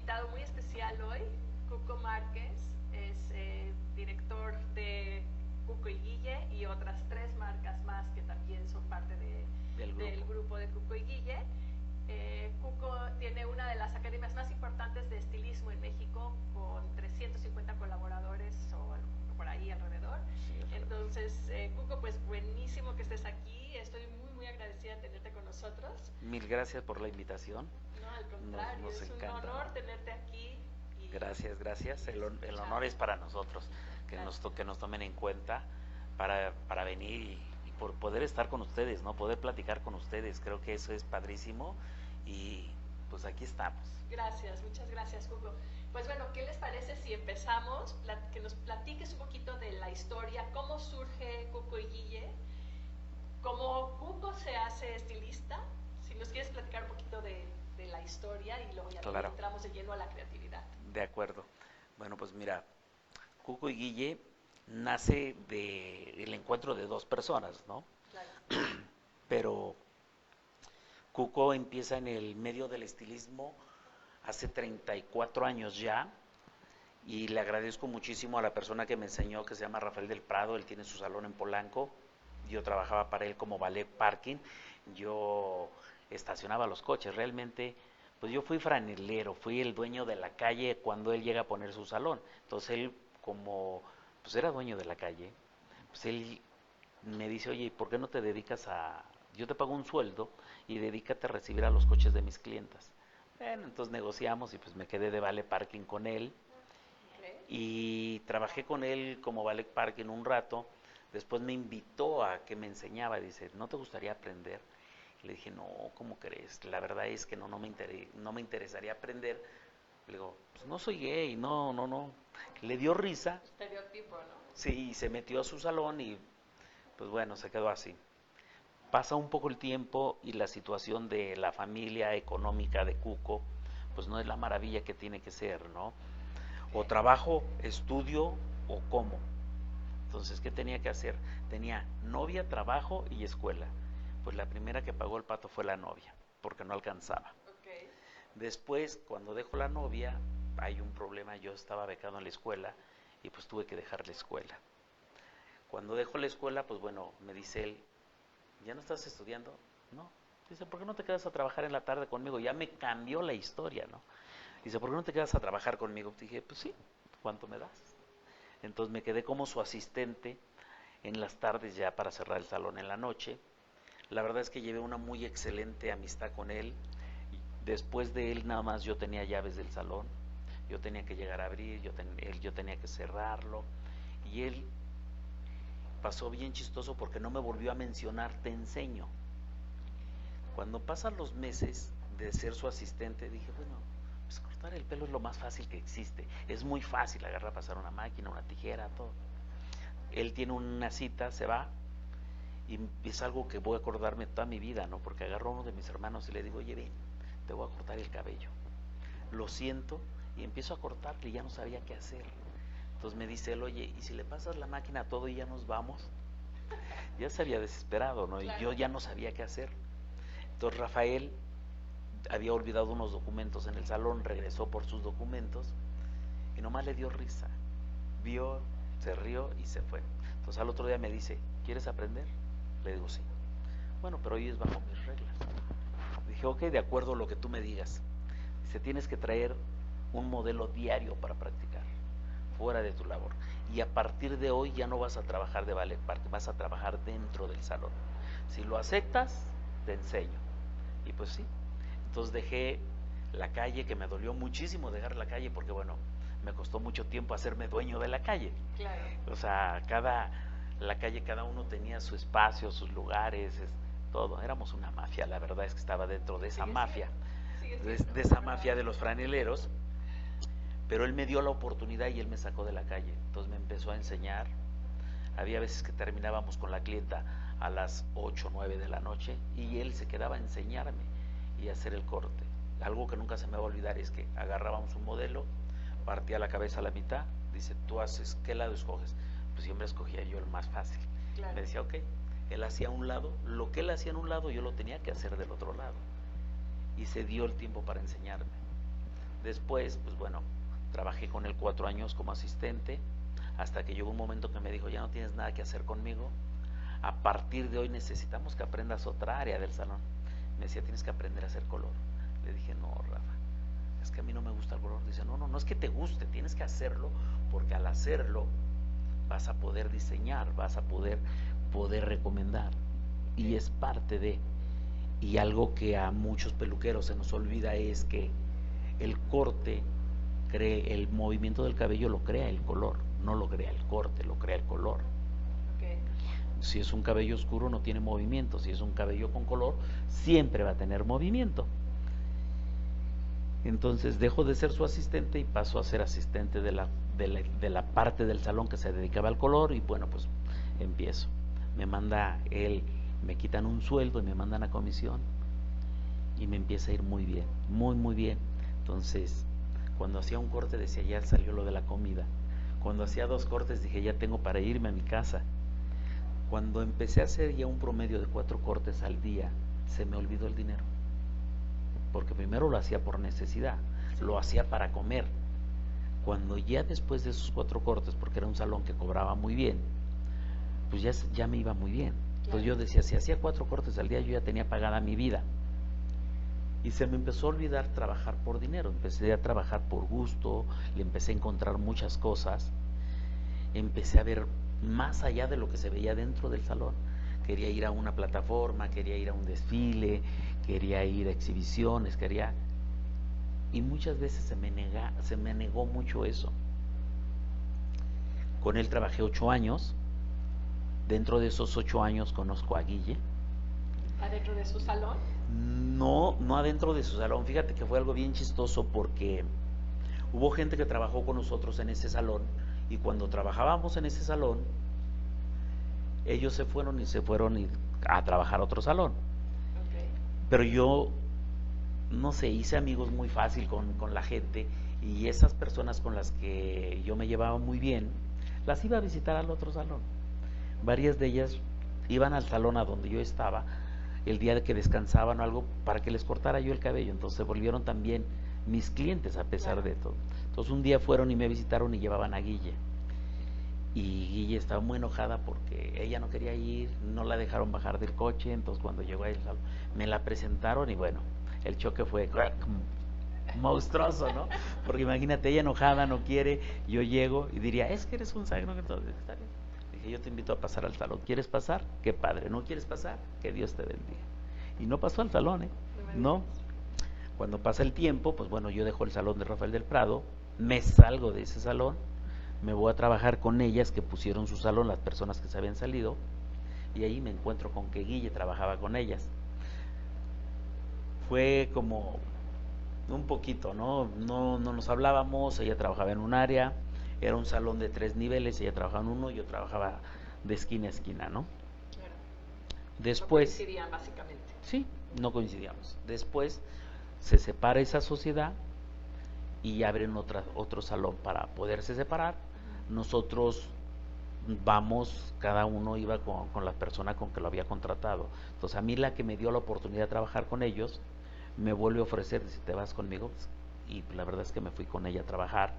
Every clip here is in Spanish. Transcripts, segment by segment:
invitado muy especial hoy, Cuco Márquez, es director de Cuco y Guille y otras 3 marcas más que también son parte del grupo de Cuco y Guille. Cuco tiene una de las academias más importantes de estilismo en México, con 350 colaboradores o por ahí alrededor. Entonces, Cuco, pues buenísimo que estés aquí. Estoy muy agradecida de tenerte con nosotros. Mil gracias por la invitación. No, al contrario, nos es encanta, un honor tenerte aquí. Gracias. El honor es para nosotros, que nos tomen en cuenta para venir y por poder estar con ustedes, ¿no? Poder platicar con ustedes. Creo que eso es padrísimo y pues aquí estamos. Gracias, muchas gracias, Cuco. Pues bueno, ¿qué les parece si empezamos? Que nos platiques un poquito de la historia, cómo surge Cuco y Guille, cómo Cuco se hace estilista. Si nos quieres platicar un poquito de la historia y luego ya entramos de lleno a la creatividad. De acuerdo. Bueno, pues mira, Cuco y Guille nace del encuentro de 2 personas, ¿no? Claro. Pero Cuco empieza en el medio del estilismo hace 34 años ya, y le agradezco muchísimo a la persona que me enseñó, que se llama Rafael del Prado. Él tiene su salón en Polanco. Yo trabajaba para él como valet parking. Yo estacionaba los coches. Realmente, pues yo fui franelero, fui el dueño de la calle cuando él llega a poner su salón. Entonces él, como pues era dueño de la calle, pues él me dice, oye, ¿por qué no te dedicas yo te pago un sueldo y dedícate a recibir a los coches de mis clientas? Bueno, entonces negociamos y pues me quedé de valet parking con él. Y trabajé con él como valet parking un rato. Después me invitó a que me enseñaba. Dice, ¿no te gustaría aprender? Le dije, no, ¿cómo crees? La verdad es que no me interesaría aprender. Le digo, pues no soy gay, no. Le dio risa. Estereotipo, ¿no? Sí, se metió a su salón y pues bueno, se quedó así. Pasa un poco el tiempo y la situación de la familia económica de Cuco, pues no es la maravilla que tiene que ser, ¿no? O trabajo, estudio o como. Entonces, ¿qué tenía que hacer? Tenía novia, trabajo y escuela. Pues la primera que pagó el pato fue la novia, porque no alcanzaba. Okay. Después, cuando dejo la novia, hay un problema. Yo estaba becado en la escuela y pues tuve que dejar la escuela. Cuando dejo la escuela, pues bueno, me dice él, ¿ya no estás estudiando? No. Dice, ¿por qué no te quedas a trabajar en la tarde conmigo? Ya me cambió la historia, ¿no? Dice, ¿por qué no te quedas a trabajar conmigo? Dije, pues sí, ¿cuánto me das? Entonces me quedé como su asistente en las tardes ya para cerrar el salón en la noche. La verdad es que llevé una muy excelente amistad con él. Después de él nada más yo tenía llaves del salón. Yo tenía que llegar a abrir, yo tenía que cerrarlo. Y él pasó bien chistoso porque no me volvió a mencionar, te enseño. Cuando pasan los meses de ser su asistente, dije, bueno, pues cortar el pelo es lo más fácil que existe. Es muy fácil agarrar, pasar una máquina, una tijera, todo. Él tiene una cita, se va, y es algo que voy a acordarme toda mi vida, ¿no? Porque agarro a uno de mis hermanos y le digo, oye, ven, te voy a cortar el cabello. Lo siento y empiezo a cortarle y ya no sabía qué hacer. Entonces me dice él, oye, ¿y si le pasas la máquina a todo y ya nos vamos? Ya se había desesperado, ¿no? Claro. Y yo ya no sabía qué hacer. Entonces Rafael había olvidado unos documentos en el salón, regresó por sus documentos y nomás le dio risa. Vio, se rió y se fue. Entonces al otro día me dice, ¿quieres aprender? Le digo, sí. Bueno, pero hoy es bajo mis reglas. Dije, ok, de acuerdo a lo que tú me digas. Dice, tienes que traer un modelo diario para practicar, fuera de tu labor. Y a partir de hoy ya no vas a trabajar de ballet park, vas a trabajar dentro del salón. Si lo aceptas, te enseño. Y pues sí. Entonces dejé la calle, que me dolió muchísimo dejar la calle, porque bueno, me costó mucho tiempo hacerme dueño de la calle. Claro. O sea, la calle, cada uno tenía su espacio, sus lugares, todo. Éramos una mafia, la verdad es que estaba dentro de esa mafia, de esa mafia de los franeleros. Pero él me dio la oportunidad y él me sacó de la calle. Entonces me empezó a enseñar. Había veces que terminábamos con la clienta a las 8 o 9 de la noche y él se quedaba a enseñarme y hacer el corte. Algo que nunca se me va a olvidar es que agarrábamos un modelo, partía la cabeza a la mitad, dice, tú haces, ¿qué lado escoges? Pues siempre escogía yo el más fácil. Claro. Me decía, ok, él hacía un lado, lo que él hacía en un lado yo lo tenía que hacer del otro lado. Y se dio el tiempo para enseñarme. Después, pues bueno, trabajé con él 4 años como asistente, hasta que llegó un momento que me dijo, ya no tienes nada que hacer conmigo, a partir de hoy necesitamos que aprendas otra área del salón. Me decía, tienes que aprender a hacer color. Le dije, no, Rafa, es que a mí no me gusta el color. Dice, no es que te guste, tienes que hacerlo, porque al hacerlo vas a poder diseñar, vas a poder recomendar, y es parte de. Y algo que a muchos peluqueros se nos olvida es que el corte, el movimiento del cabello lo crea el color, no lo crea el corte, lo crea el color. Okay. Si es un cabello oscuro no tiene movimiento, si es un cabello con color siempre va a tener movimiento. Entonces dejo de ser su asistente y paso a ser asistente de la parte del salón que se dedicaba al color, y bueno, pues empiezo. Me manda él, me quitan un sueldo y me mandan a comisión, y me empieza a ir muy bien, muy bien. Entonces, cuando hacía un corte decía, ya salió lo de la comida. Cuando hacía 2 cortes dije, ya tengo para irme a mi casa. Cuando empecé a hacer ya un promedio de 4 cortes al día, se me olvidó el dinero. Porque primero lo hacía por necesidad, lo hacía para comer. Cuando ya después de esos 4 cortes, porque era un salón que cobraba muy bien, pues ya me iba muy bien. Entonces yo decía, si hacía 4 cortes al día, yo ya tenía pagada mi vida. Y se me empezó a olvidar trabajar por dinero. Empecé a trabajar por gusto, le empecé a encontrar muchas cosas. Empecé a ver más allá de lo que se veía dentro del salón. Quería ir a una plataforma, quería ir a un desfile, quería ir a exhibiciones, y muchas veces se me negó mucho eso. Con él trabajé 8 años. Dentro de esos 8 años conozco a Guille. ¿Adentro de su salón? No adentro de su salón. Fíjate que fue algo bien chistoso, porque hubo gente que trabajó con nosotros en ese salón, y cuando trabajábamos en ese salón, ellos se fueron a trabajar a otro salón. Okay. Pero yo, no sé, hice amigos muy fácil con la gente, y esas personas con las que yo me llevaba muy bien, las iba a visitar al otro salón. Varias de ellas iban al salón a donde yo estaba el día de que descansaban o algo, para que les cortara yo el cabello. Entonces se volvieron también mis clientes a pesar de todo. Entonces un día fueron y me visitaron y llevaban a Guille, y Guille estaba muy enojada porque ella no quería ir, no la dejaron bajar del coche. Entonces cuando llegó a él, me la presentaron, y bueno, el choque fue monstruoso, ¿no? Porque imagínate, ella enojada, no quiere, yo llego y diría, es que eres un sagro. Entonces, está bien. Dije, yo te invito a pasar al salón. ¿Quieres pasar? Qué padre. ¿No quieres pasar? Que Dios te bendiga. Y no pasó al salón, No. Cuando pasa el tiempo, pues bueno, yo dejo el salón de Rafael del Prado, me salgo de ese salón, me voy a trabajar con ellas que pusieron su salón, las personas que se habían salido, y ahí me encuentro con que Guille trabajaba con ellas. Fue como un poquito, ¿no? No nos hablábamos. Ella trabajaba en un área, era un salón de 3 niveles, ella trabajaba en uno, yo trabajaba de esquina a esquina, ¿no? Claro. Después, no coincidían básicamente. Sí, no coincidíamos. Después se separa esa sociedad y abren otro salón para poderse separar. Nosotros vamos, cada uno iba con la persona con que lo había contratado. Entonces a mí la que me dio la oportunidad de trabajar con ellos me vuelve a ofrecer, si te vas conmigo, y la verdad es que me fui con ella a trabajar,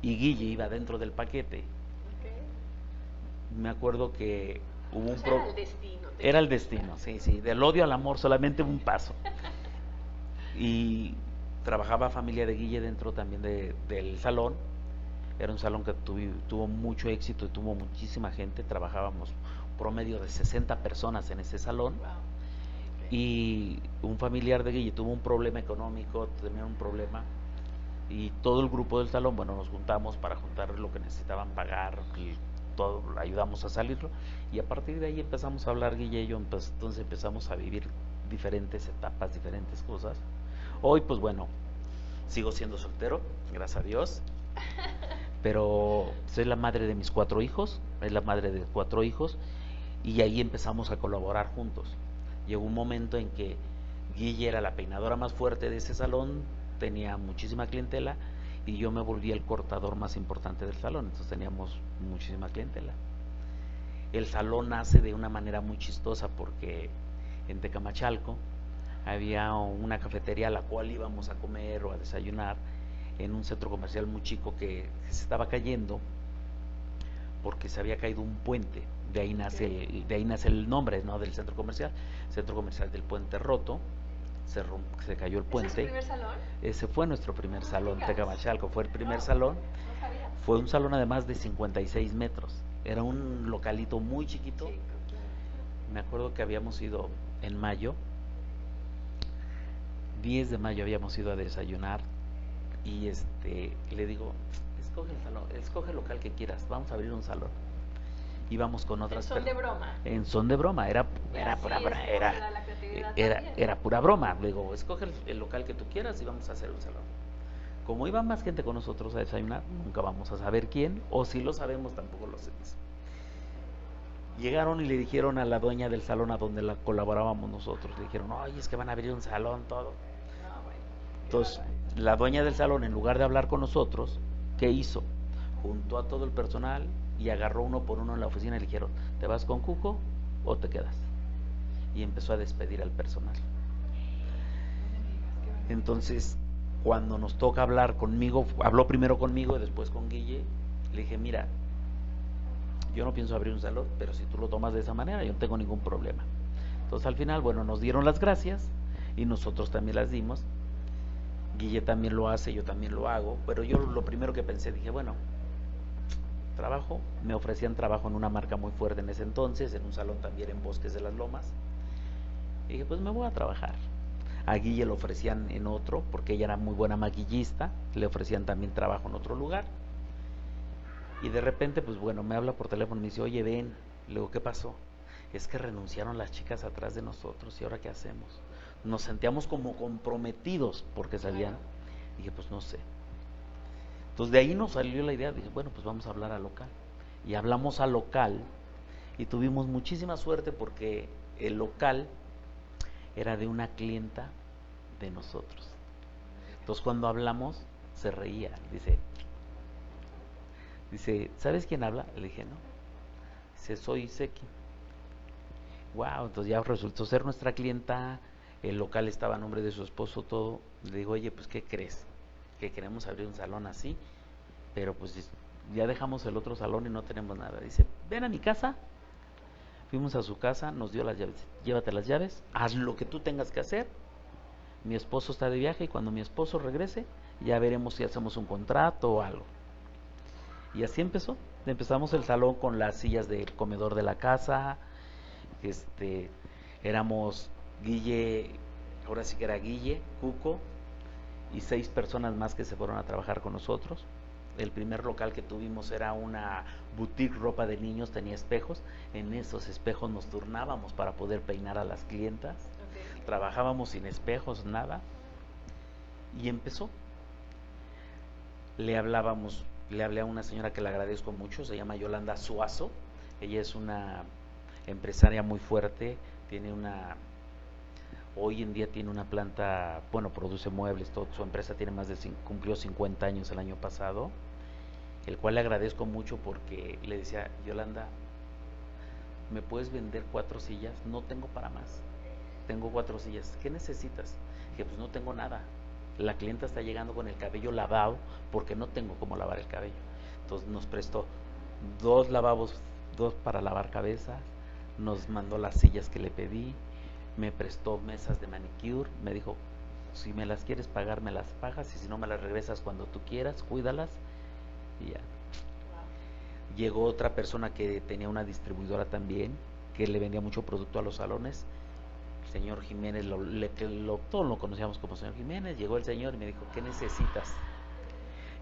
y Guille iba dentro del paquete. Okay. Me acuerdo que hubo un era el destino. Era el destino, sí, del odio al amor solamente un paso. Y trabajaba familia de Guille dentro también del salón. Era un salón que tuvo mucho éxito y tuvo muchísima gente. Trabajábamos promedio de 60 personas en ese salón. Wow. Okay. Y un familiar de Guille tuvo un problema económico, tenía un problema, y todo el grupo del salón, bueno, nos juntamos para juntar lo que necesitaban pagar, y todo, ayudamos a salirlo, y a partir de ahí empezamos a hablar Guille y yo. Entonces empezamos a vivir diferentes etapas, diferentes cosas. Hoy pues bueno, sigo siendo soltero, gracias a Dios, pero soy la madre de mis 4 hijos, es la madre de 4 hijos, y ahí empezamos a colaborar juntos. Llegó un momento en que Guille era la peinadora más fuerte de ese salón, tenía muchísima clientela, y yo me volví el cortador más importante del salón. Entonces teníamos muchísima clientela. El salón nace de una manera muy chistosa, porque en Tecamachalco había una cafetería a la cual íbamos a comer o a desayunar, en un centro comercial muy chico que se estaba cayendo porque se había caído un puente. De ahí nace el nombre, ¿no?, del centro comercial del Puente Roto. Se cayó el puente. ¿Ese es su primer salón? Ese fue nuestro primer salón, Tecamachalco, fue el primer salón. No sabía. Fue un salón además de 56 metros. Era un localito muy chiquito. Chico, claro. Me acuerdo que habíamos ido en mayo, 10 de mayo habíamos ido a desayunar y le digo, escoge el salón, escoge el local que quieras, vamos a abrir un salón. Íbamos con otras personas. En son de broma. En son de broma, era pura broma, era pura broma. Le digo, escoge el local que tú quieras y vamos a hacer un salón. Como iba más gente con nosotros a desayunar, nunca vamos a saber quién, o si lo sabemos tampoco lo sabemos. Llegaron y le dijeron a la dueña del salón a donde la colaborábamos nosotros, le dijeron, oye, es que van a abrir un salón, todo. Entonces, la dueña del salón, en lugar de hablar con nosotros, ¿qué hizo? Juntó a todo el personal y agarró uno por uno en la oficina y le dijeron, ¿te vas con Cuco o te quedas? Y empezó a despedir al personal. Entonces, cuando nos toca hablar conmigo, habló primero conmigo y después con Guille, le dije, mira, yo no pienso abrir un salón, pero si tú lo tomas de esa manera, yo no tengo ningún problema. Entonces al final, bueno, nos dieron las gracias y nosotros también las dimos. Guille también lo hace, yo también lo hago, pero yo lo primero que pensé, dije, bueno, trabajo, me ofrecían trabajo en una marca muy fuerte en ese entonces, en un salón también en Bosques de las Lomas. Y dije, pues me voy a trabajar. A Guille le ofrecían en otro, porque ella era muy buena maquillista, le ofrecían también trabajo en otro lugar. Y de repente, pues bueno, me habla por teléfono y me dice, oye, ven. Le digo, ¿qué pasó? Es que renunciaron las chicas atrás de nosotros, ¿y ahora qué hacemos? Nos sentíamos como comprometidos porque salían. Dije, pues no sé. Entonces de ahí nos salió la idea, dije, bueno, pues vamos a hablar al local. Y hablamos al local y tuvimos muchísima suerte porque el local era de una clienta de nosotros. Entonces cuando hablamos, se reía, dice, ¿sabes quién habla? Le dije, no. Dice, soy Seki. Wow, entonces ya resultó ser nuestra clienta, el local estaba a nombre de su esposo, todo. Le digo, oye, pues ¿qué crees? Que queremos abrir un salón así, pero pues ya dejamos el otro salón y no tenemos nada. Dice, ven a mi casa. Fuimos a su casa, nos dio las llaves. Llévate las llaves, haz lo que tú tengas que hacer. Mi esposo está de viaje y cuando mi esposo regrese, ya veremos si hacemos un contrato o algo. Y así empezó. Empezamos el salón con las sillas del comedor de la casa. Éramos Guille, ahora sí que era Guille, Cuco y 6 personas más que se fueron a trabajar con nosotros. El primer local que tuvimos era una boutique ropa de niños, tenía espejos. En esos espejos nos turnábamos para poder peinar a las clientas. Okay. Trabajábamos sin espejos, nada. Y empezó. Le hablé a una señora que le agradezco mucho, se llama Yolanda Suazo. Ella es una empresaria muy fuerte, hoy en día tiene una planta, bueno, produce muebles, todo, su empresa tiene cumplió 50 años el año pasado, el cual le agradezco mucho porque le decía, Yolanda, ¿me puedes vender 4 sillas? No tengo para más, tengo 4 sillas, ¿qué necesitas? Dije, pues no tengo nada, la clienta está llegando con el cabello lavado porque no tengo cómo lavar el cabello. Entonces nos prestó 2 lavabos, 2 para lavar cabezas, nos mandó las sillas que le pedí, me prestó mesas de manicure, me dijo, si me las quieres pagar me las pagas y si no me las regresas cuando tú quieras, cuídalas y ya. Wow. Llegó otra persona que tenía una distribuidora también, que le vendía mucho producto a los salones, el señor Jiménez, todos lo conocíamos como señor Jiménez. Llegó el señor y me dijo, ¿qué necesitas?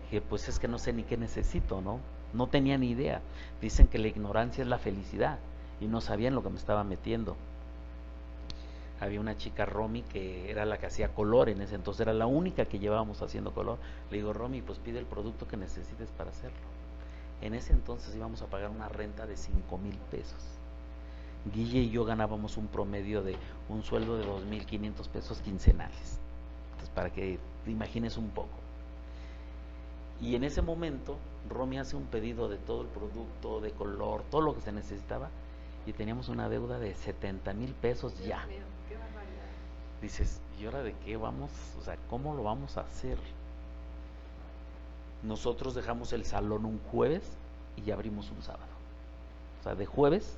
Dije, pues es que no sé ni qué necesito, ¿no? No tenía ni idea. Dicen que la ignorancia es la felicidad y no sabían lo que me estaba metiendo. Había una chica, Romy, que era la que hacía color en ese entonces, era la única que llevábamos haciendo color. Le digo, Romy, pues pide el producto que necesites para hacerlo. En ese entonces íbamos a pagar una renta de 5,000 pesos. Guille y yo ganábamos un promedio de un sueldo de 2,500 pesos quincenales. Entonces, para que te imagines un poco. Y en ese momento, Romy hace un pedido de todo el producto, de color, todo lo que se necesitaba, y teníamos una deuda de 70,000 pesos ya. Dios mío, qué barbaridad. Dices, ¿y ahora de qué vamos? O sea, ¿cómo lo vamos a hacer? nosotros dejamos el salón un jueves y abrimos un sábado. O sea, de jueves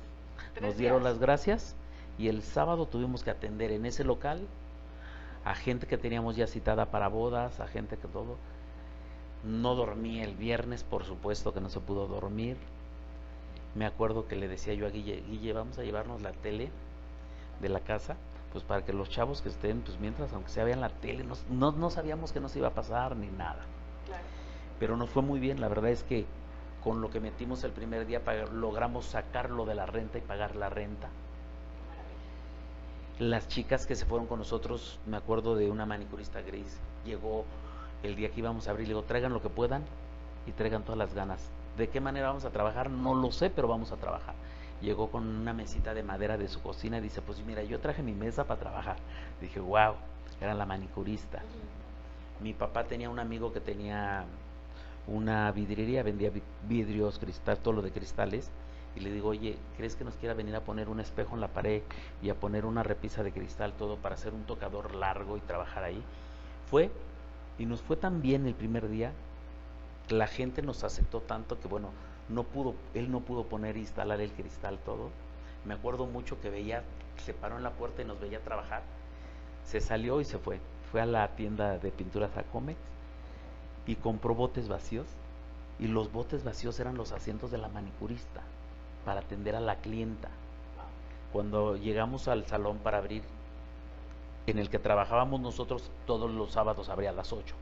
nos dieron las gracias y el sábado tuvimos que atender en ese local a gente que teníamos ya citada para bodas, a gente que todo. No dormí el viernes, por supuesto que no se pudo dormir. Me acuerdo que le decía yo a Guille, vamos a llevarnos la tele de la casa, pues para que los chavos que estén, pues mientras, aunque sea vean la tele, no sabíamos que nos iba a pasar ni nada. Claro. Pero nos fue muy bien, la verdad es que con lo que metimos el primer día logramos sacarlo de la renta y pagar la renta. Las chicas que se fueron con nosotros, me acuerdo de una manicurista gris, llegó el día que íbamos a abrir, le digo, traigan lo que puedan y traigan todas las ganas. ¿De qué manera vamos a trabajar? No lo sé, pero vamos a trabajar. Llegó con una mesita de madera de su cocina y dice, pues mira, yo traje mi mesa para trabajar. Dije, wow, era la manicurista. Mi papá tenía un amigo que tenía una vidriería, vendía vidrios, cristal, todo lo de cristales. Y le digo, oye, ¿crees que nos quiera venir a poner un espejo en la pared y a poner una repisa de cristal, todo para hacer un tocador largo y trabajar ahí? Fue, y nos fue tan bien el primer día, la gente nos aceptó tanto que bueno, él no pudo poner e instalar el cristal todo. Me acuerdo mucho que se paró en la puerta y nos veía trabajar, se salió y se fue a la tienda de pinturas Acomex y compró botes vacíos, y los botes vacíos eran los asientos de la manicurista para atender a la clienta. Cuando llegamos al salón para abrir, en el que trabajábamos nosotros, todos los sábados abría a las 8.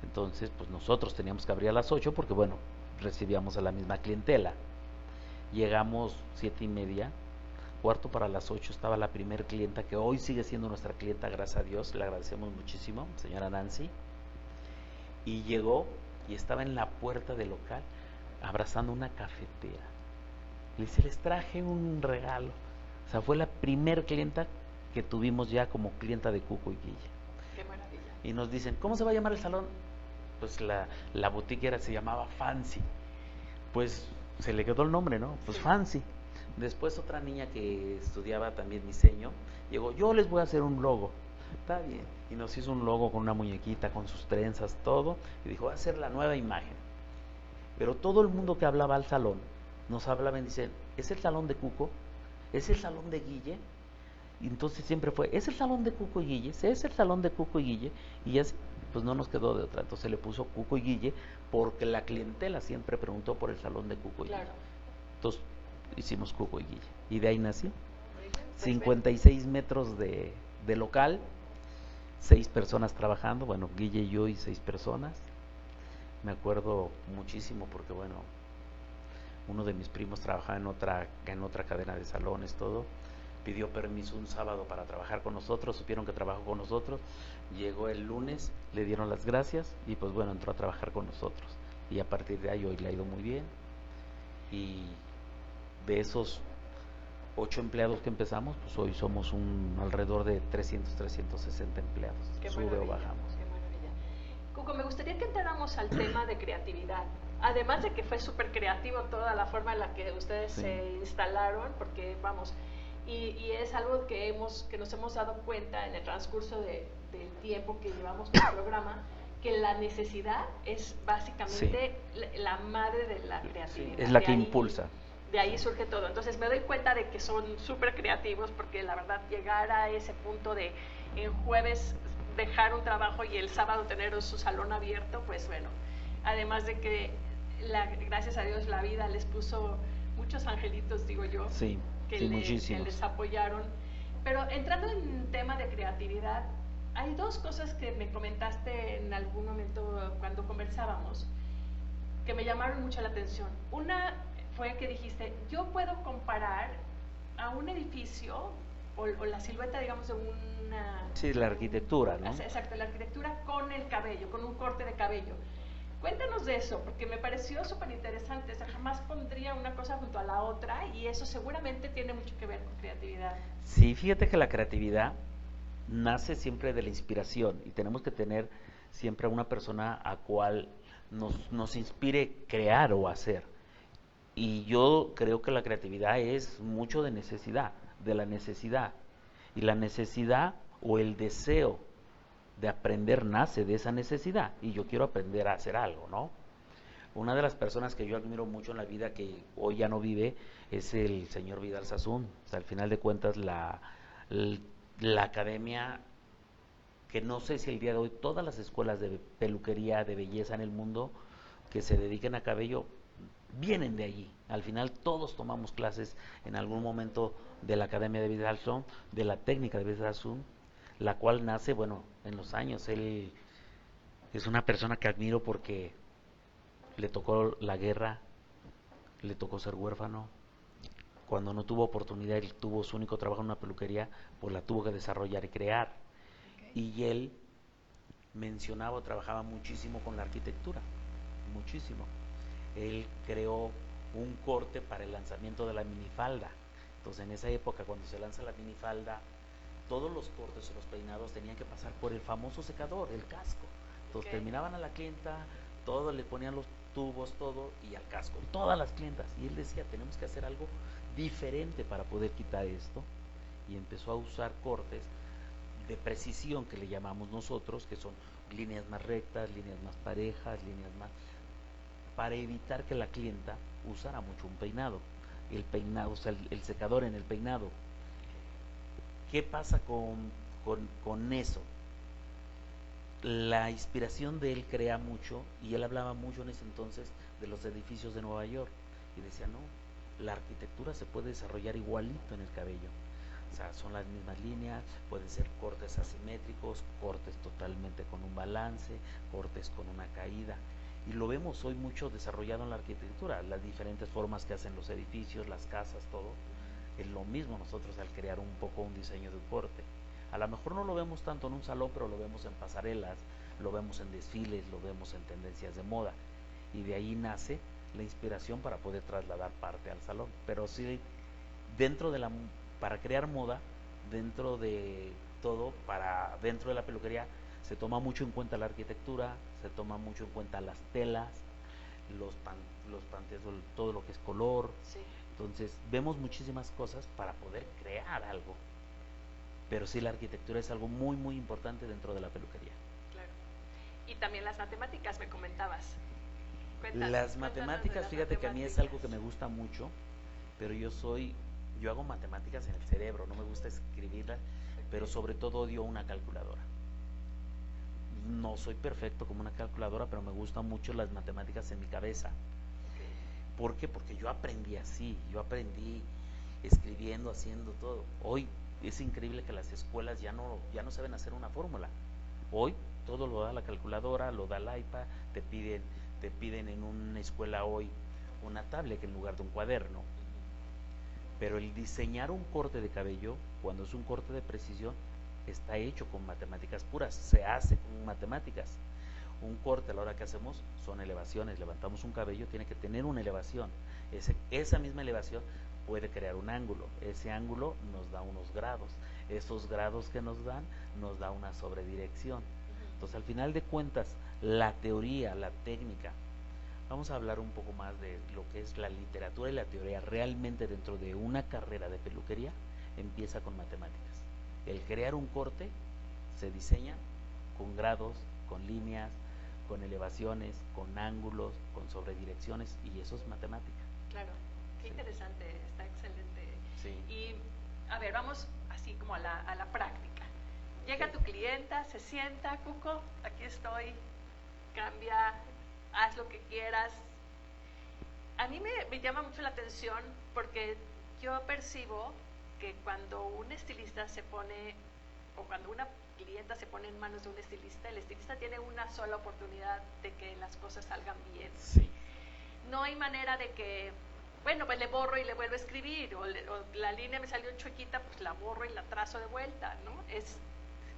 Entonces, pues nosotros teníamos que abrir a las 8 porque, bueno, recibíamos a la misma clientela. Llegamos 7:30, cuarto para las 8 estaba la primer clienta, que hoy sigue siendo nuestra clienta, gracias a Dios, le agradecemos muchísimo, señora Nancy. Y llegó y estaba en la puerta del local abrazando una cafetera. Le dice, les traje un regalo. O sea, fue la primer clienta que tuvimos ya como clienta de Cuco y Guille. Qué maravilla. Y nos dicen, ¿cómo se va a llamar el salón? Pues la boutique se llamaba Fancy. Pues se le quedó el nombre, ¿no? Pues sí. Fancy. Después otra niña que estudiaba también diseño, llegó, yo les voy a hacer un logo. Está bien. Y nos hizo un logo con una muñequita, con sus trenzas, todo. Y dijo, va a ser la nueva imagen. Pero todo el mundo que hablaba al salón, nos hablaban y dicen, ¿es el salón de Cuco? ¿Es el salón de Guille? Y entonces siempre fue, ¿es el salón de Cuco y Guille? ¿Es el salón de Cuco y Guille? Y así, pues no nos quedó de otra. Entonces le puso Cuco y Guille, porque la clientela siempre preguntó por el salón de Cuco y Guille. Entonces hicimos Cuco y Guille. Y de ahí nació. 56 metros de local, 6 personas trabajando, bueno, Guille y yo y 6 personas. Me acuerdo muchísimo porque, bueno, uno de mis primos trabajaba en otra cadena de salones, todo. Pidió permiso un sábado para trabajar con nosotros, supieron que trabajó con nosotros, llegó el lunes, le dieron las gracias y pues bueno, entró a trabajar con nosotros. Y a partir de ahí hoy le ha ido muy bien. Y de esos 8 empleados que empezamos, pues hoy somos alrededor de 360 empleados. Qué Sube maravilla, o bajamos. qué maravilla. Cuco, me gustaría que entráramos al tema de creatividad. Además de que fue súper creativo toda la forma en la que ustedes se instalaron, porque vamos, y es algo que nos hemos dado cuenta en el transcurso del tiempo que llevamos con el programa, que la necesidad es básicamente la madre de la creatividad. Es la que impulsa. De ahí surge todo. Entonces me doy cuenta de que son súper creativos, porque la verdad llegar a ese punto de en jueves dejar un trabajo y el sábado tener su salón abierto, pues bueno, además de que gracias a Dios la vida les puso muchos angelitos, digo yo, que les apoyaron. Pero entrando en tema de creatividad, hay 2 cosas que me comentaste en algún momento cuando conversábamos que me llamaron mucho la atención. Una fue que dijiste, yo puedo comparar a un edificio o la silueta, digamos, de una... Sí, la arquitectura, ¿no? Exacto, la arquitectura con el cabello, con un corte de cabello. Cuéntanos de eso, porque me pareció súper interesante. O sea, jamás pondría una cosa junto a la otra y eso seguramente tiene mucho que ver con creatividad. Sí, fíjate que la creatividad nace siempre de la inspiración y tenemos que tener siempre a una persona a cual nos inspire crear o hacer. Y yo creo que la creatividad es mucho de necesidad, de la necesidad. Y la necesidad o el deseo de aprender nace de esa necesidad. Y yo quiero aprender a hacer algo, ¿no? Una de las personas que yo admiro mucho en la vida, que hoy ya no vive, es el señor Vidal Sassoon. O sea, al final de cuentas, la academia, que no sé si el día de hoy todas las escuelas de peluquería, de belleza en el mundo, que se dediquen a cabello, vienen de allí. Al final todos tomamos clases en algún momento de la academia de Vidal Sassoon, de la técnica de Vidal Sassoon, la cual nace, bueno, en los años. Él es una persona que admiro porque le tocó la guerra, le tocó ser huérfano. Cuando no tuvo oportunidad, él tuvo su único trabajo en una peluquería, pues la tuvo que desarrollar y crear. Y él mencionaba o trabajaba muchísimo con la arquitectura, muchísimo. Él creó un corte para el lanzamiento de la minifalda. Entonces, en esa época, cuando se lanza la minifalda, todos los cortes o los peinados tenían que pasar por el famoso secador, el casco. Entonces, terminaban a la clienta, todo le ponían los tubos, todo, y al casco, todas las clientas. Y él decía, tenemos que hacer algo diferente para poder quitar esto. Y empezó a usar cortes de precisión, que le llamamos nosotros, que son líneas más rectas, líneas más parejas, líneas más, para evitar que la clienta usara mucho un peinado. El peinado, o sea, el secador en el peinado. ¿Qué pasa con eso? La inspiración de él crea mucho, y él hablaba mucho en ese entonces de los edificios de Nueva York, y decía, no, la arquitectura se puede desarrollar igualito en el cabello. O sea, son las mismas líneas, pueden ser cortes asimétricos, cortes totalmente con un balance, cortes con una caída. Y lo vemos hoy mucho desarrollado en la arquitectura, las diferentes formas que hacen los edificios, las casas, todo. Es lo mismo nosotros al crear un poco un diseño de un corte. A lo mejor no lo vemos tanto en un salón, pero lo vemos en pasarelas, lo vemos en desfiles, lo vemos en tendencias de moda. Y de ahí nace la inspiración para poder trasladar parte al salón. Pero sí, para crear moda, dentro de todo, dentro de la peluquería, se toma mucho en cuenta la arquitectura, se toma mucho en cuenta las telas, los panteos, todo lo que es color. Sí. Entonces, vemos muchísimas cosas para poder crear algo. Pero sí, la arquitectura es algo muy, muy importante dentro de la peluquería. Claro. Y también las matemáticas, me comentabas. Las matemáticas, fíjate que a mí es algo que me gusta mucho, pero yo hago matemáticas en el cerebro, no me gusta escribirlas, pero sobre todo odio una calculadora. No soy perfecto como una calculadora, pero me gustan mucho las matemáticas en mi cabeza. ¿Por qué? Porque yo aprendí así, yo aprendí escribiendo, haciendo todo. Hoy es increíble que las escuelas ya no saben hacer una fórmula. Hoy todo lo da la calculadora, lo da el iPad, te piden en una escuela hoy una tablet en lugar de un cuaderno. Pero el diseñar un corte de cabello, cuando es un corte de precisión, está hecho con matemáticas puras, se hace con matemáticas. Un corte a la hora que hacemos son elevaciones, levantamos un cabello, tiene que tener una elevación. Esa misma elevación puede crear un ángulo, ese ángulo nos da unos grados, esos grados que nos da una sobredirección. Entonces, al final de cuentas, la teoría, la técnica, vamos a hablar un poco más de lo que es la literatura y la teoría. Realmente dentro de una carrera de peluquería empieza con matemáticas. El crear un corte se diseña con grados, con líneas, con elevaciones, con ángulos, con sobredirecciones, y eso es matemática. Claro, qué interesante, está excelente. Sí. Y a ver, vamos así como a la práctica. Llega tu clienta, se sienta, Cuco, aquí estoy, cambia, haz lo que quieras. A mí me llama mucho la atención porque yo percibo que cuando un estilista se pone, o cuando una clienta se pone en manos de un estilista, el estilista tiene una sola oportunidad de que las cosas salgan bien. Sí. No hay manera de que, bueno, pues le borro y le vuelvo a escribir, o la línea me salió chuequita, pues la borro y la trazo de vuelta, ¿no?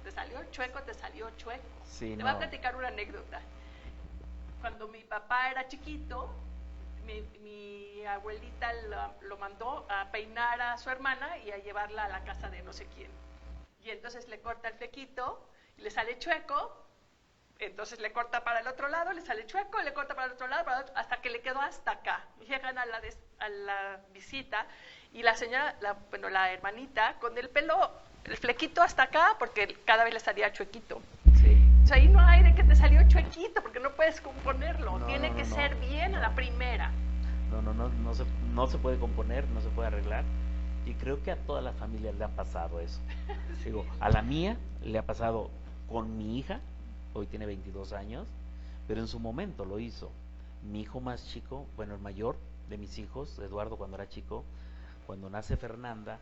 Te salió chueco, te salió chueco. Sí, te voy a platicar una anécdota. Cuando mi papá era chiquito, mi abuelita lo mandó a peinar a su hermana y a llevarla a la casa de no sé quién. Y entonces le corta el flequito, y le sale chueco, entonces le corta para el otro lado, le sale chueco, le corta para el otro lado, hasta que le quedó hasta acá. Llegan a la visita y la señora, la hermanita, con el pelo, el flequito hasta acá, porque cada vez le salía chuequito. Sí. O sea, ahí no hay de que te salió chuequito, porque no puedes componerlo. Tiene que ser bien a la primera. No se puede componer, no se puede arreglar. Y creo que a todas las familias le ha pasado eso. Sí. Digo, a la mía le ha pasado con mi hija, hoy tiene 22 años, pero en su momento lo hizo. Mi hijo más chico, bueno, el mayor de mis hijos, Eduardo, cuando era chico, cuando nace Fernanda,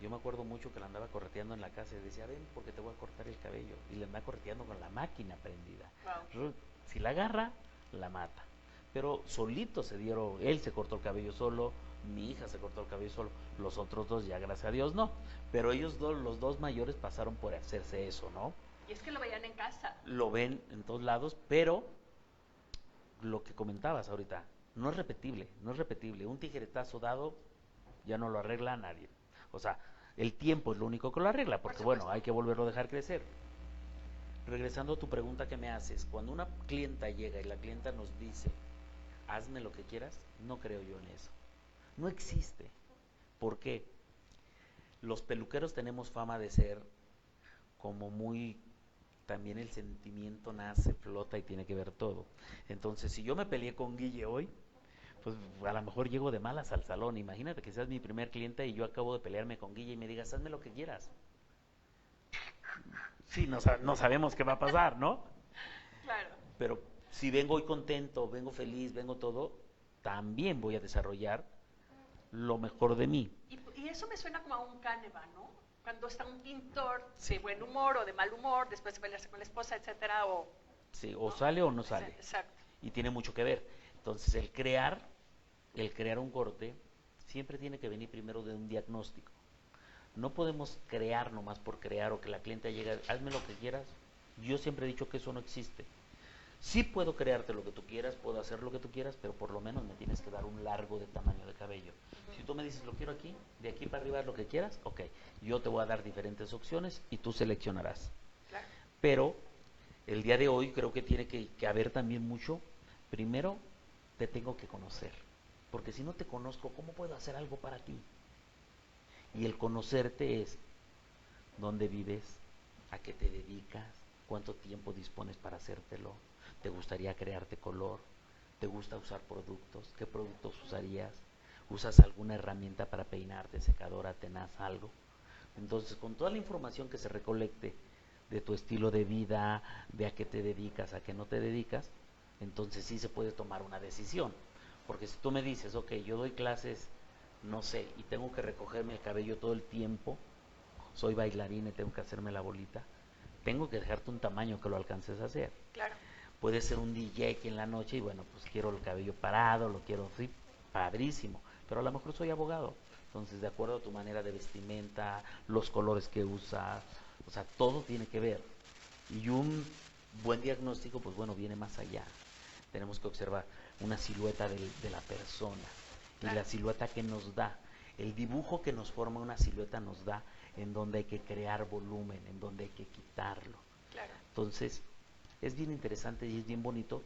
yo me acuerdo mucho que la andaba correteando en la casa y decía, ven porque te voy a cortar el cabello. Y le andaba correteando con la máquina prendida. Wow. Si la agarra, la mata. Pero solito se dieron, él se cortó el cabello solo, mi hija se cortó el cabello solo, los otros dos ya gracias a Dios no. Pero ellos dos, los dos mayores pasaron por hacerse eso, ¿no? Y es que lo veían en casa. Lo ven en todos lados, pero lo que comentabas ahorita, no es repetible. Un tijeretazo dado ya no lo arregla a nadie. O sea, el tiempo es lo único que lo arregla, porque bueno, hay que volverlo a dejar crecer. Regresando a tu pregunta que me haces, cuando una clienta llega y la clienta nos dice, hazme lo que quieras, no creo yo en eso. No existe. ¿Por qué? Los peluqueros tenemos fama de ser como muy, también el sentimiento nace, flota y tiene que ver todo. Entonces, si yo me peleé con Guille hoy, pues a lo mejor llego de malas al salón. Imagínate que seas mi primer cliente y yo acabo de pelearme con Guille y me digas, hazme lo que quieras. Sí, no sabemos qué va a pasar, ¿no? Claro. Pero si vengo hoy contento, vengo feliz, vengo todo, también voy a desarrollar lo mejor de mí. Y eso me suena como a un Caneva, ¿no? Cuando está un pintor de buen humor o de mal humor, después de pelearse con la esposa, etcétera, o... Sí, o ¿no? Sale o no sale. Exacto. Y tiene mucho que ver. Entonces, el crear un corte siempre tiene que venir primero de un diagnóstico. No podemos crear nomás por crear o que la clienta llegue, hazme lo que quieras. Yo siempre he dicho que eso no existe. Sí puedo crearte lo que tú quieras, puedo hacer lo que tú quieras, pero por lo menos me tienes que dar un largo de tamaño de cabello. Si tú me dices, lo quiero aquí, de aquí para arriba lo que quieras, ok. Yo te voy a dar diferentes opciones y tú seleccionarás. Claro. Pero el día de hoy creo que tiene que haber también mucho. Primero, te tengo que conocer. Porque si no te conozco, ¿cómo puedo hacer algo para ti? Y el conocerte es dónde vives, a qué te dedicas, cuánto tiempo dispones para hacértelo. ¿Te gustaría crearte color? ¿Te gusta usar productos? ¿Qué productos usarías? ¿Usas alguna herramienta para peinarte, secadora, tenaz, algo? Entonces, con toda la información que se recolecte de tu estilo de vida, de a qué te dedicas, a qué no te dedicas, entonces sí se puede tomar una decisión. Porque si tú me dices, ok, yo doy clases, no sé, y tengo que recogerme el cabello todo el tiempo, soy bailarina y tengo que hacerme la bolita, tengo que dejarte un tamaño que lo alcances a hacer. Claro. Puede ser un DJ que en la noche y bueno, pues quiero el cabello parado, lo quiero así, padrísimo, pero a lo mejor soy abogado, entonces de acuerdo a tu manera de vestimenta, los colores que usas, o sea, todo tiene que ver. Y un buen diagnóstico, pues bueno, viene más allá. Tenemos que observar una silueta de la persona, claro, y la silueta que nos da, el dibujo que nos forma una silueta nos da en donde hay que crear volumen, en donde hay que quitarlo. Claro. Entonces, es bien interesante y es bien bonito,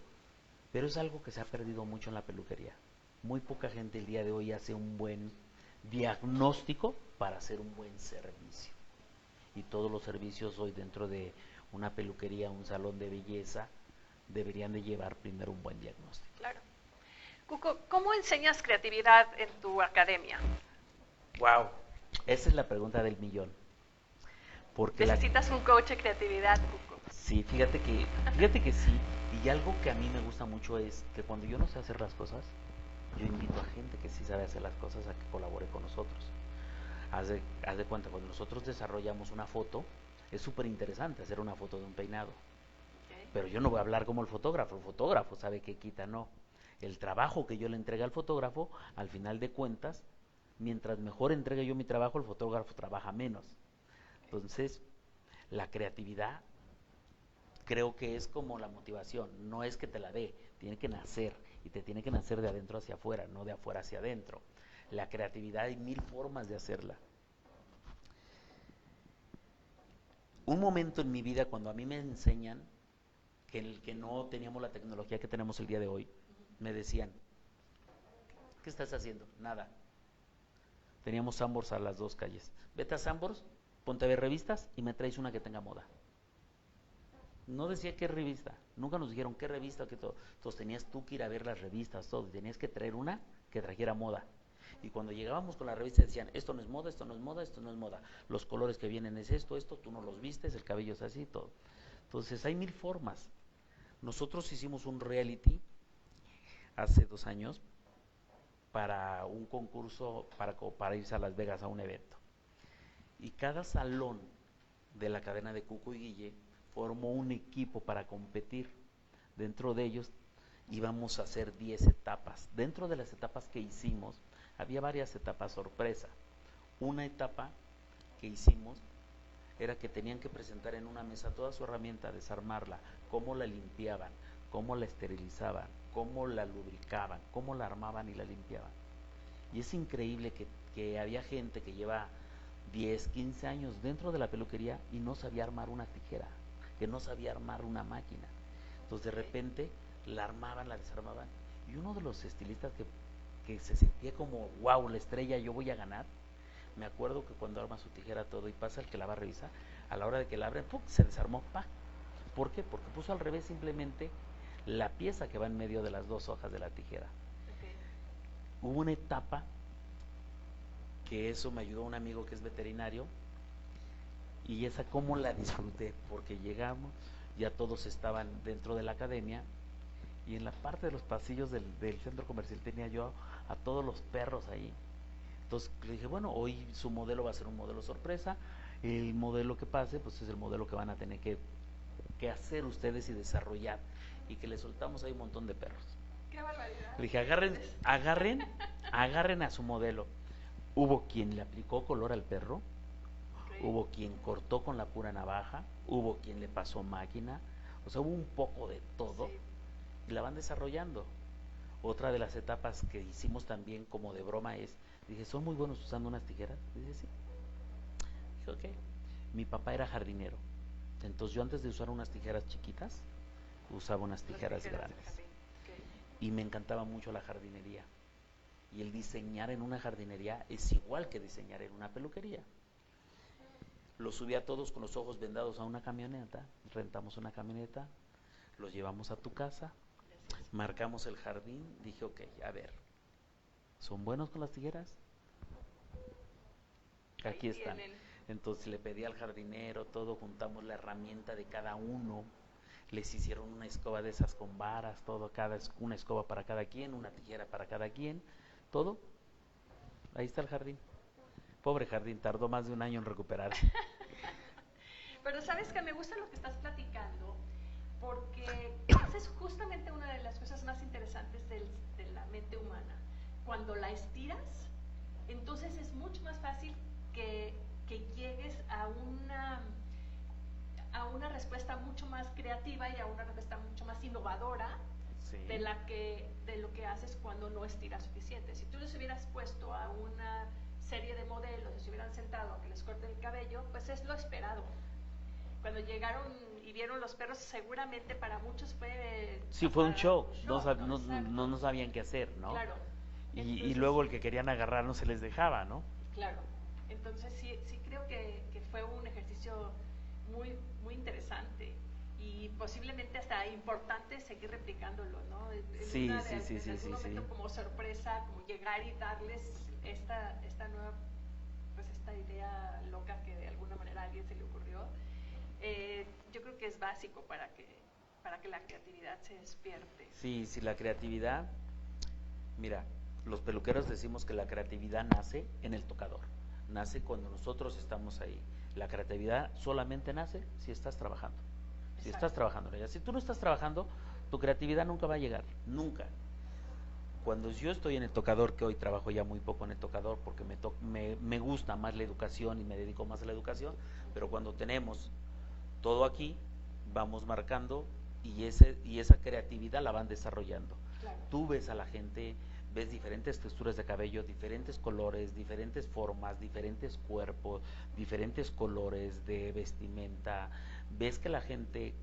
pero es algo que se ha perdido mucho en la peluquería. Muy poca gente el día de hoy hace un buen diagnóstico para hacer un buen servicio. Y todos los servicios hoy dentro de una peluquería, un salón de belleza, deberían de llevar primero un buen diagnóstico. Claro. Cuco, ¿cómo enseñas creatividad en tu academia? Wow, esa es la pregunta del millón. Porque necesitas un coach de creatividad, Cuco. Sí, fíjate que sí. Y algo que a mí me gusta mucho es que cuando yo no sé hacer las cosas, yo invito a gente que sí sabe hacer las cosas a que colabore con nosotros. Haz de cuenta, cuando nosotros desarrollamos una foto, es súper interesante hacer una foto de un peinado. Okay. Pero yo no voy a hablar como el fotógrafo sabe qué quita, no. El trabajo que yo le entregue al fotógrafo, al final de cuentas, mientras mejor entregue yo mi trabajo, el fotógrafo trabaja menos. Entonces, la creatividad creo que es como la motivación, no es que te la dé, tiene que nacer, y te tiene que nacer de adentro hacia afuera, no de afuera hacia adentro. La creatividad hay 1000 formas de hacerla. Un momento en mi vida cuando a mí me enseñan que no teníamos la tecnología que tenemos el día de hoy, me decían, ¿qué estás haciendo? Nada. Teníamos Sanborns a las 2 calles. Vete a Sanborns, ponte a ver revistas y me traes una que tenga moda. No decía qué revista, nunca nos dijeron qué revista, qué todo. Entonces tenías tú que ir a ver las revistas, todo, tenías que traer una que trajera moda. Y cuando llegábamos con la revista decían, esto no es moda, esto no es moda, esto no es moda. Los colores que vienen es esto, tú no los vistes, el cabello es así, todo. Entonces hay mil formas. Nosotros hicimos un reality hace 2 años para un concurso para irse a Las Vegas a un evento. Y cada salón de la cadena de Cuco y Guille formó un equipo para competir. Dentro de ellos íbamos a hacer 10 etapas. Dentro de las etapas que hicimos, había varias etapas sorpresa. Una etapa que hicimos era que tenían que presentar en una mesa toda su herramienta, desarmarla, cómo la limpiaban, cómo la esterilizaban, cómo la lubricaban, cómo la armaban y la limpiaban. Y es increíble que había gente que lleva 10, 15 años dentro de la peluquería y no sabía armar una tijera, que no sabía armar una máquina. Entonces de repente la armaban, la desarmaban, y uno de los estilistas que se sentía como, wow, la estrella, yo voy a ganar. Me acuerdo que cuando arma su tijera todo y pasa el que la va a revisar, a la hora de que la abren, ¡pum!, se desarmó, ¡pa! ¿Por qué? Porque puso al revés simplemente la pieza que va en medio de las 2 hojas de la tijera. Okay. Hubo una etapa que eso me ayudó un amigo que es veterinario, y esa cómo la disfruté, porque llegamos, ya todos estaban dentro de la academia, y en la parte de los pasillos del centro comercial tenía yo a todos los perros ahí. Entonces le dije, bueno, hoy su modelo va a ser un modelo sorpresa, el modelo que pase pues es el modelo que van a tener que hacer ustedes y desarrollar, y que le soltamos ahí un montón de perros. ¡Qué barbaridad! Le dije, agarren a su modelo. Hubo quien le aplicó color al perro, okay. Hubo quien cortó con la pura navaja, hubo quien le pasó máquina, o sea, hubo un poco de todo, sí. Y la van desarrollando. Otra de las etapas que hicimos también como de broma es, dije, ¿son muy buenos usando unas tijeras? Dice, sí. Dije, ok. Mi papá era jardinero, entonces yo antes de usar unas tijeras chiquitas, usaba unas tijeras grandes. Okay. Y me encantaba mucho la jardinería. Y el diseñar en una jardinería es igual que diseñar en una peluquería. Los subí a todos con los ojos vendados a una camioneta, rentamos una camioneta, los llevamos a tu casa, marcamos el jardín, dije, ok, a ver, ¿son buenos con las tijeras? Aquí están. Entonces le pedí al jardinero todo, juntamos la herramienta de cada uno, les hicieron una escoba de esas con varas, todo, una escoba para cada quien, una tijera para cada quien, todo. Ahí está el jardín. Pobre jardín, tardó más de 1 año en recuperarse. Pero sabes que me gusta lo que estás platicando, porque esa es justamente una de las cosas más interesantes de la mente humana. Cuando la estiras, entonces es mucho más fácil que llegues a una respuesta mucho más creativa y a una respuesta mucho más innovadora, sí, de lo que haces cuando no estiras suficiente. Si tú les hubieras puesto a una serie de modelos y se hubieran sentado a que les corten el cabello, pues es lo esperado. Cuando llegaron y vieron los perros, seguramente para muchos fue... Sí, fue un shock, no sabían qué hacer, ¿no? Claro. Entonces, y luego el que querían agarrar no se les dejaba, ¿no? Claro. Entonces sí creo que fue un ejercicio muy, muy interesante y posiblemente hasta importante seguir replicándolo, ¿no? Sí. Como sorpresa, como llegar y darles esta nueva, pues esta idea loca que de alguna manera a alguien se le ocurrió. Yo creo que es básico para que la creatividad se despierte. Sí, la creatividad, mira, los peluqueros decimos que la creatividad nace en el tocador, nace cuando nosotros estamos ahí. La creatividad solamente nace si estás trabajando. Si estás trabajando, si tú no estás trabajando, tu creatividad nunca va a llegar, nunca. Cuando yo estoy en el tocador, que hoy trabajo ya muy poco en el tocador porque me gusta más la educación y me dedico más a la educación, pero cuando tenemos todo aquí, vamos marcando y esa creatividad la van desarrollando. Claro. Tú ves a la gente, ves diferentes texturas de cabello, diferentes colores, diferentes formas, diferentes cuerpos, diferentes colores de vestimenta. Ves que la gente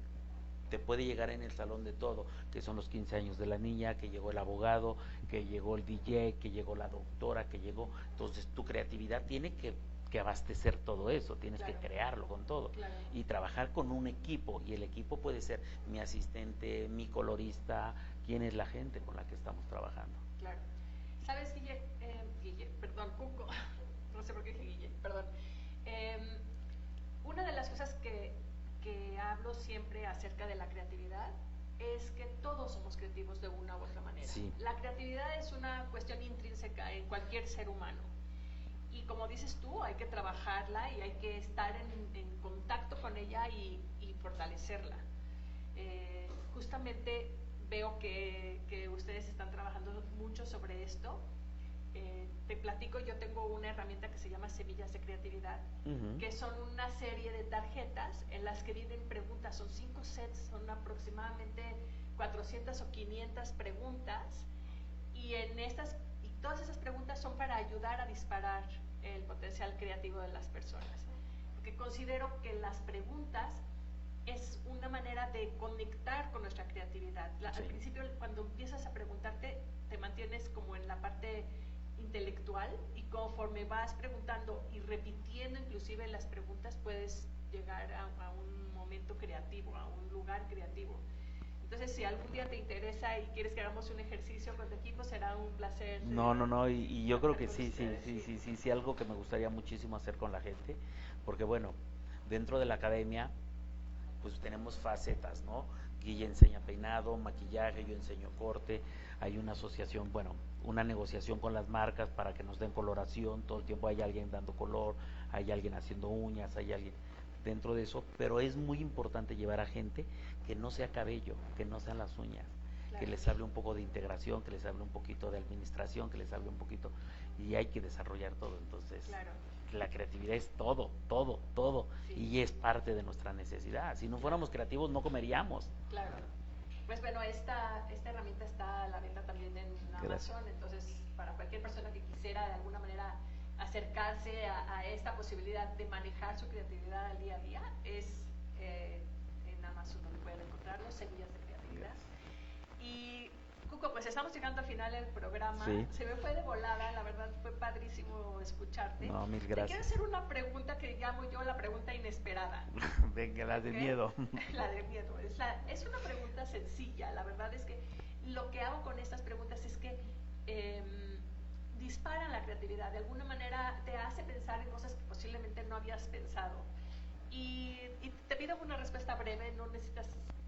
te puede llegar en el salón de todo, que son los 15 años de la niña, que llegó el abogado, que llegó el DJ, que llegó la doctora, que llegó. Entonces tu creatividad tiene que que abastecer todo eso, tienes Claro. que crearlo con todo. Claro. Y trabajar con un equipo, y el equipo puede ser mi asistente, mi colorista, quién es la gente con la que estamos trabajando. Claro. ¿Sabes, perdón, Cuco, no sé por qué dije Guille, perdón. Una de las cosas que hablo siempre acerca de la creatividad es que todos somos creativos de una u otra manera. Sí. La creatividad es una cuestión intrínseca en cualquier ser humano. Y como dices tú, hay que trabajarla y hay que estar en contacto con ella y fortalecerla. Justamente veo que ustedes están trabajando mucho sobre esto. Te platico, yo tengo una herramienta que se llama Semillas de Creatividad, que son una serie de tarjetas en las que vienen preguntas, son 5 sets, son aproximadamente 400 o 500 preguntas, y todas esas preguntas son para ayudar a disparar el potencial creativo de las personas, porque considero que las preguntas es una manera de conectar con nuestra creatividad. Sí. Al principio, cuando empiezas a preguntarte, te mantienes como en la parte intelectual, y conforme vas preguntando y repitiendo inclusive las preguntas, puedes llegar a un momento creativo, a un lugar creativo. Entonces, si algún día te interesa y quieres que hagamos un ejercicio con tu equipo, será un placer. No, y yo creo que sí, algo que me gustaría muchísimo hacer con la gente, porque bueno, dentro de la academia, pues tenemos facetas, ¿no? Guille enseña peinado, maquillaje, yo enseño corte, hay una asociación, bueno, una negociación con las marcas para que nos den coloración, todo el tiempo hay alguien dando color, hay alguien haciendo uñas, hay alguien dentro de eso, pero es muy importante llevar a gente que no sea cabello, que no sean las uñas, claro, que les hable un poco de integración, que les hable un poquito de administración, que les hable un poquito, y hay que desarrollar todo. Entonces, claro, la creatividad es todo, sí, y es parte de nuestra necesidad. Si no fuéramos creativos, no comeríamos. Claro. Pues bueno, esta herramienta está a la venta también en Amazon, entonces para cualquier persona que quisiera de alguna manera acercarse a esta posibilidad de manejar su creatividad al día a día, es en Amazon donde pueden encontrarlo, Semillas de Creatividad. Y Cuco, pues estamos llegando al final del programa. Sí. Se me fue de volada, la verdad fue padrísimo escucharte. No, mil gracias. Te quiero hacer una pregunta que llamo yo la pregunta inesperada. Venga, la de miedo. La de miedo. Es una pregunta sencilla. La verdad es que lo que hago con estas preguntas es que disparan la creatividad. De alguna manera te hace pensar en cosas que posiblemente no habías pensado. Y te pido una respuesta breve, no necesitas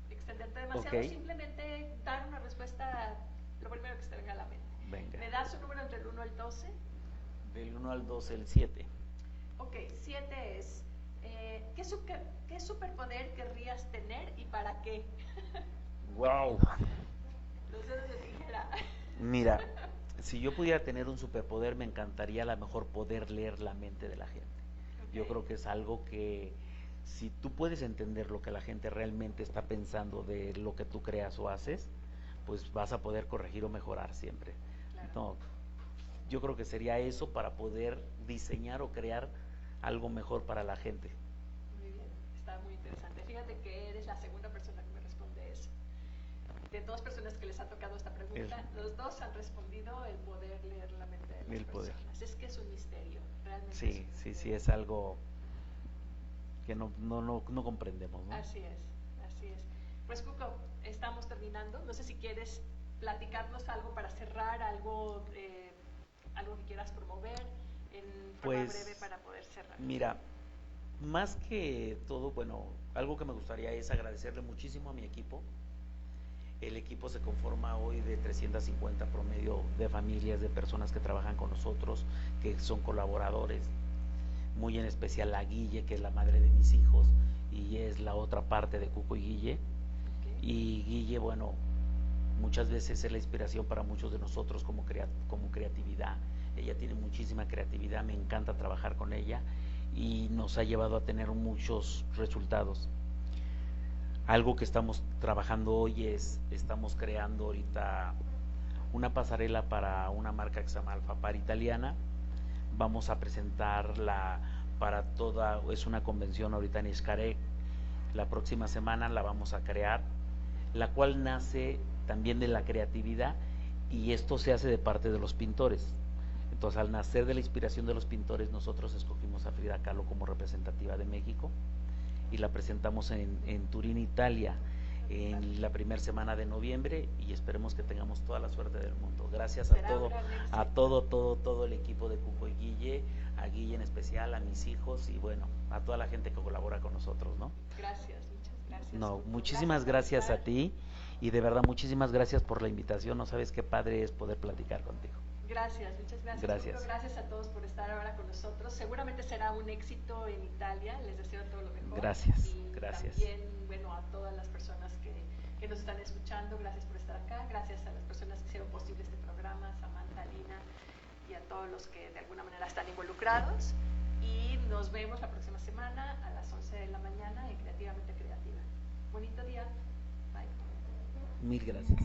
extenderte demasiado, okay, simplemente dar una respuesta, lo primero que se te venga a la mente. Venga. ¿Me das un número entre el 1 al 12? Del 1 al 12, el 7. Ok, 7 es, ¿qué superpoder querrías tener y para qué? ¡Wow! Los dedos de tijera. Mira, si yo pudiera tener un superpoder, me encantaría a lo mejor poder leer la mente de la gente. Okay. Yo creo que es algo que, si tú puedes entender lo que la gente realmente está pensando de lo que tú creas o haces, pues vas a poder corregir o mejorar siempre. Claro. No, yo creo que sería eso, para poder diseñar o crear algo mejor para la gente. Muy bien, está muy interesante. Fíjate que eres la segunda persona que me responde eso. De 2 personas que les ha tocado esta pregunta, los 2 han respondido el poder leer la mente de las personas. Es que es un misterio, realmente. Sí, es un misterio. Sí, es algo que no comprendemos, ¿no? Así es. Pues Cuco, estamos terminando. No sé si quieres platicarnos algo para cerrar, algo que quieras promover en forma breve para poder cerrar. Mira, más que todo, bueno, algo que me gustaría es agradecerle muchísimo a mi equipo. El equipo se conforma hoy de 350 promedio de familias, de personas que trabajan con nosotros, que son colaboradores. Muy en especial a Guille, que es la madre de mis hijos y es la otra parte de Cuco y Guille. Okay. Y Guille, bueno, muchas veces es la inspiración para muchos de nosotros como creatividad. Ella tiene muchísima creatividad, me encanta trabajar con ella y nos ha llevado a tener muchos resultados. Algo que estamos trabajando hoy estamos creando ahorita una pasarela para una marca que se llama Alfapar italiana. Vamos a presentarla para toda, es una convención ahorita en Xcaret, la próxima semana la vamos a crear, la cual nace también de la creatividad, y esto se hace de parte de los pintores. Entonces, al nacer de la inspiración de los pintores, nosotros escogimos a Frida Kahlo como representativa de México y la presentamos en Turín, Italia, en la primera semana de noviembre, y esperemos que tengamos toda la suerte del mundo. Gracias a todo el equipo de Cuco y Guille, a Guille en especial, a mis hijos y bueno, a toda la gente que colabora con nosotros, ¿no? Gracias, muchas gracias. No, muchísimas gracias a ti, y de verdad muchísimas gracias por la invitación. No sabes qué padre es poder platicar contigo. Gracias, muchas gracias. Gracias. Gracias a todos por estar ahora con nosotros. Seguramente será un éxito en Italia. Les deseo todo lo mejor. Gracias, y gracias. También, bueno, a todas las personas que nos están escuchando, gracias por estar acá. Gracias a las personas que hicieron posible este programa, Samantha, Lina, y a todos los que de alguna manera están involucrados. Y nos vemos la próxima semana a las 11 de la mañana en Creativamente Creativa. Bonito día. Bye. Mil gracias.